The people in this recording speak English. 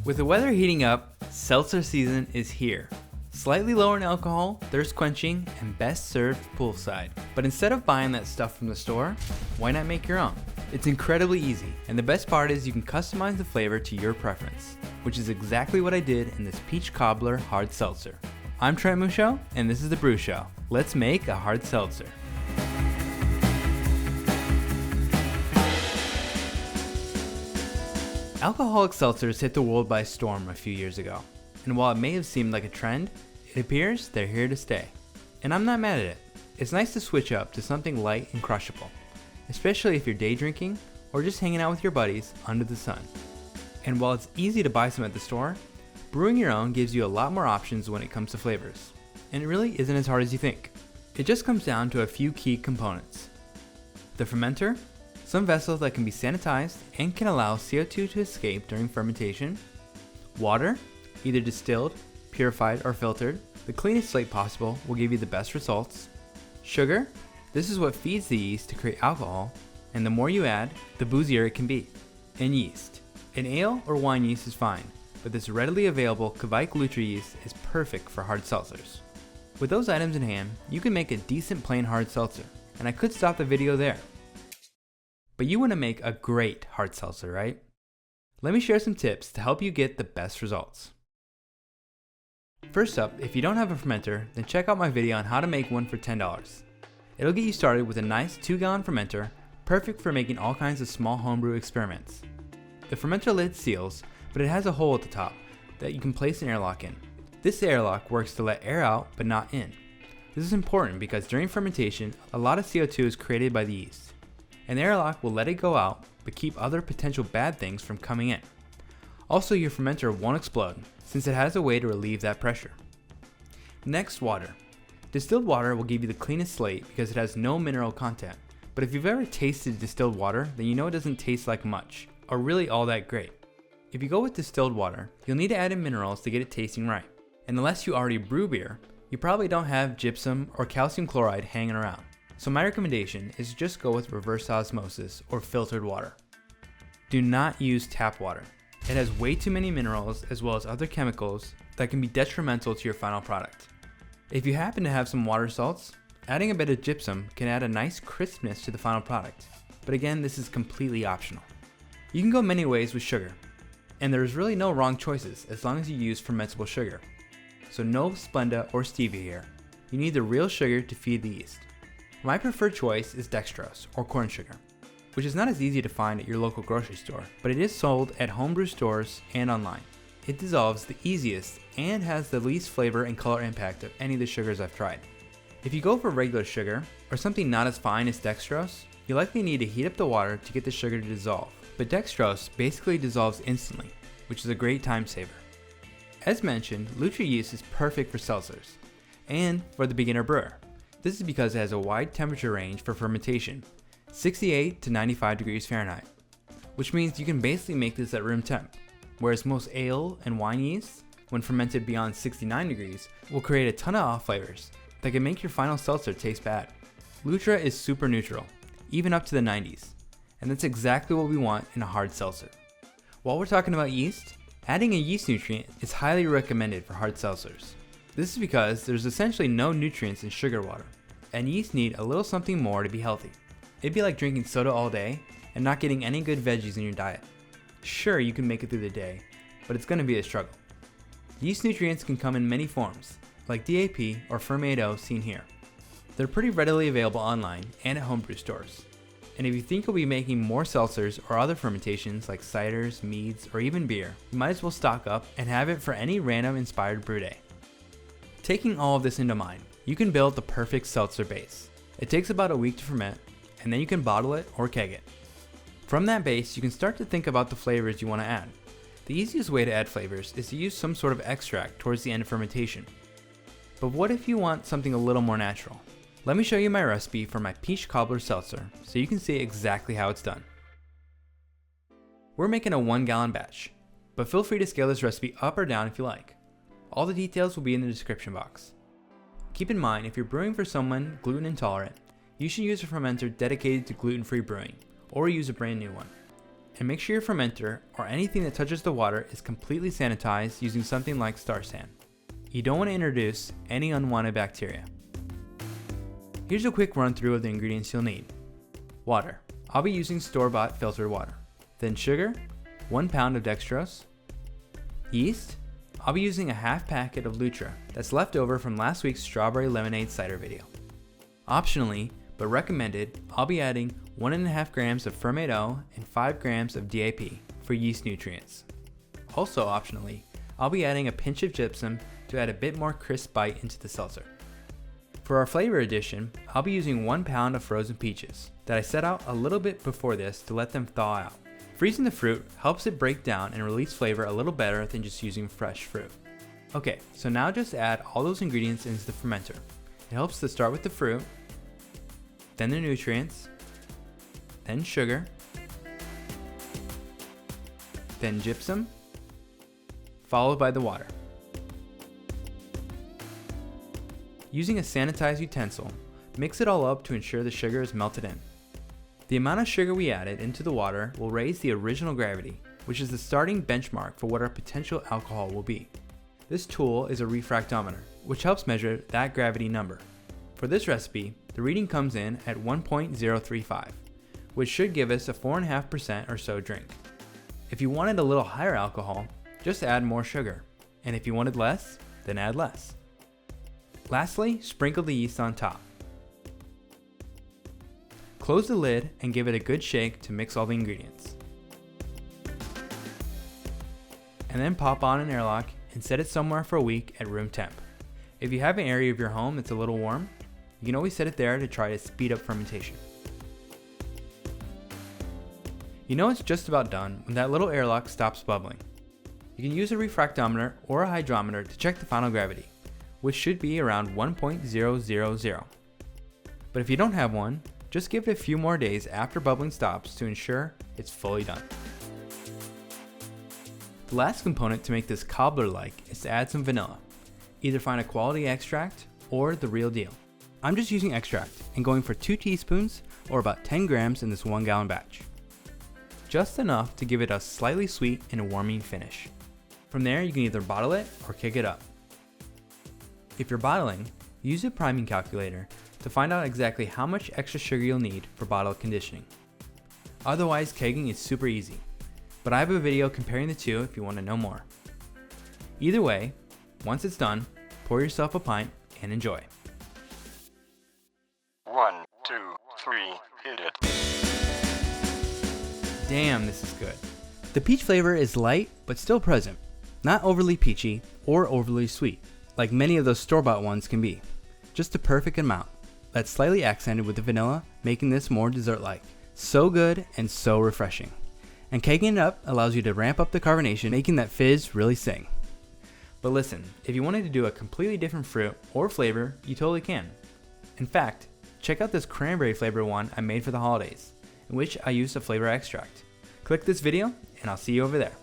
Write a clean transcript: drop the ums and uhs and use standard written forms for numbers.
With the weather heating up, seltzer season is here. Slightly lower in alcohol, thirst quenching, and best served poolside. But instead of buying that stuff from the store, why not make your own? It's incredibly easy, and the best part is you can customize the flavor to your preference, which is exactly what I did in this peach cobbler hard seltzer. I'm Trent Mouchot, and this is The Brew Show. Let's make a hard seltzer. Alcoholic seltzers hit the world by storm a few years ago, and while it may have seemed like a trend, it appears they're here to stay. And I'm not mad at it. It's nice to switch up to something light and crushable, especially if you're day drinking or just hanging out with your buddies under the sun. And while it's easy to buy some at the store, brewing your own gives you a lot more options when it comes to flavors. And it really isn't as hard as you think. It just comes down to a few key components. The fermenter, some vessels that can be sanitized and can allow CO2 to escape during fermentation. Water, either distilled, purified, or filtered. The cleanest slate possible will give you the best results. Sugar, this is what feeds the yeast to create alcohol, and the more you add, the boozier it can be. And yeast. An ale or wine yeast is fine, but this readily available Kveik Lutra yeast is perfect for hard seltzers. With those items in hand, you can make a decent plain hard seltzer, and I could stop the video there. But you want to make a great hard seltzer, right? Let me share some tips to help you get the best results. First up, if you don't have a fermenter, then check out my video on how to make one for $10. It'll get you started with a nice 2-gallon fermenter, perfect for making all kinds of small homebrew experiments. The fermenter lid seals, but it has a hole at the top that you can place an airlock in. This airlock works to let air out but not in. This is important because during fermentation, a lot of CO2 is created by the yeast. An airlock will let it go out, but keep other potential bad things from coming in. Also, your fermenter won't explode, since it has a way to relieve that pressure. Next, water. Distilled water will give you the cleanest slate because it has no mineral content. But if you've ever tasted distilled water, then you know it doesn't taste like much, or really all that great. If you go with distilled water, you'll need to add in minerals to get it tasting right. And unless you already brew beer, you probably don't have gypsum or calcium chloride hanging around. So my recommendation is just go with reverse osmosis or filtered water. Do not use tap water. It has way too many minerals as well as other chemicals that can be detrimental to your final product. If you happen to have some water salts, adding a bit of gypsum can add a nice crispness to the final product. But again, this is completely optional. You can go many ways with sugar, and there's really no wrong choices as long as you use fermentable sugar. So no Splenda or stevia here. You need the real sugar to feed the yeast. My preferred choice is dextrose, or corn sugar, which is not as easy to find at your local grocery store, but it is sold at homebrew stores and online. It dissolves the easiest and has the least flavor and color impact of any of the sugars I've tried. If you go for regular sugar, or something not as fine as dextrose, you likely need to heat up the water to get the sugar to dissolve, but dextrose basically dissolves instantly, which is a great time saver. As mentioned, Lutra yeast is perfect for seltzers, and for the beginner brewer. This is because it has a wide temperature range for fermentation, 68 to 95 degrees Fahrenheit, which means you can basically make this at room temp, whereas most ale and wine yeasts, when fermented beyond 69 degrees, will create a ton of off flavors that can make your final seltzer taste bad. Lutra is super neutral, even up to the 90s, and that's exactly what we want in a hard seltzer. While we're talking about yeast, adding a yeast nutrient is highly recommended for hard seltzers. This is because there's essentially no nutrients in sugar water, and yeast need a little something more to be healthy. It'd be like drinking soda all day and not getting any good veggies in your diet. Sure, you can make it through the day, but it's going to be a struggle. Yeast nutrients can come in many forms, like DAP or Ferment seen here. They're pretty readily available online and at homebrew stores. And if you think you'll be making more seltzers or other fermentations like ciders, meads, or even beer, you might as well stock up and have it for any random inspired brew day. Taking all of this into mind, you can build the perfect seltzer base. It takes about a week to ferment, and then you can bottle it or keg it. From that base, you can start to think about the flavors you want to add. The easiest way to add flavors is to use some sort of extract towards the end of fermentation. But what if you want something a little more natural? Let me show you my recipe for my peach cobbler seltzer so you can see exactly how it's done. We're making a 1-gallon batch, but feel free to scale this recipe up or down if you like. All the details will be in the description box. Keep in mind, if you're brewing for someone gluten intolerant, you should use a fermenter dedicated to gluten-free brewing, or use a brand new one. And make sure your fermenter or anything that touches the water is completely sanitized using something like Star San. You don't want to introduce any unwanted bacteria. Here's a quick run through of the ingredients you'll need. Water. I'll be using store-bought filtered water. Then sugar, 1 pound of dextrose. Yeast. I'll be using a half packet of Lutra that's left over from last week's strawberry lemonade cider video. Optionally, but recommended, I'll be adding 1.5 grams of Ferment and 5 grams of DAP for yeast nutrients. Also optionally, I'll be adding a pinch of gypsum to add a bit more crisp bite into the seltzer. For our flavor addition, I'll be using 1 pound of frozen peaches that I set out a little bit before this to let them thaw out. Freezing the fruit helps it break down and release flavor a little better than just using fresh fruit. Okay, so now just add all those ingredients into the fermenter. It helps to start with the fruit, then the nutrients, then sugar, then gypsum, followed by the water. Using a sanitized utensil, mix it all up to ensure the sugar is melted in. The amount of sugar we added into the water will raise the original gravity, which is the starting benchmark for what our potential alcohol will be. This tool is a refractometer, which helps measure that gravity number. For this recipe, the reading comes in at 1.035, which should give us a 4.5% or so drink. If you wanted a little higher alcohol, just add more sugar, and if you wanted less, then add less. Lastly, sprinkle the yeast on top. Close the lid and give it a good shake to mix all the ingredients. And then pop on an airlock and set it somewhere for a week at room temp. If you have an area of your home that's a little warm, you can always set it there to try to speed up fermentation. You know it's just about done when that little airlock stops bubbling. You can use a refractometer or a hydrometer to check the final gravity, which should be around 1.000. But if you don't have one, just give it a few more days after bubbling stops to ensure it's fully done. The last component to make this cobbler-like is to add some vanilla. Either find a quality extract or the real deal. I'm just using extract and going for 2 teaspoons or about 10 grams in this 1 gallon batch. Just enough to give it a slightly sweet and warming finish. From there you can either bottle it or kick it up. If you're bottling, use a priming calculator to find out exactly how much extra sugar you'll need for bottle conditioning. Otherwise, kegging is super easy, but I have a video comparing the two if you want to know more. Either way, once it's done, pour yourself a pint and enjoy. 1, 2, 3, hit it. Damn, this is good. The peach flavor is light but still present, not overly peachy or overly sweet, like many of those store-bought ones can be. Just the perfect amount, that's slightly accented with the vanilla, making this more dessert-like. So good and so refreshing. And kegging it up allows you to ramp up the carbonation, making that fizz really sing. But listen, if you wanted to do a completely different fruit or flavor, you totally can. In fact, check out this cranberry flavor one I made for the holidays, in which I used a flavor extract. Click this video and I'll see you over there.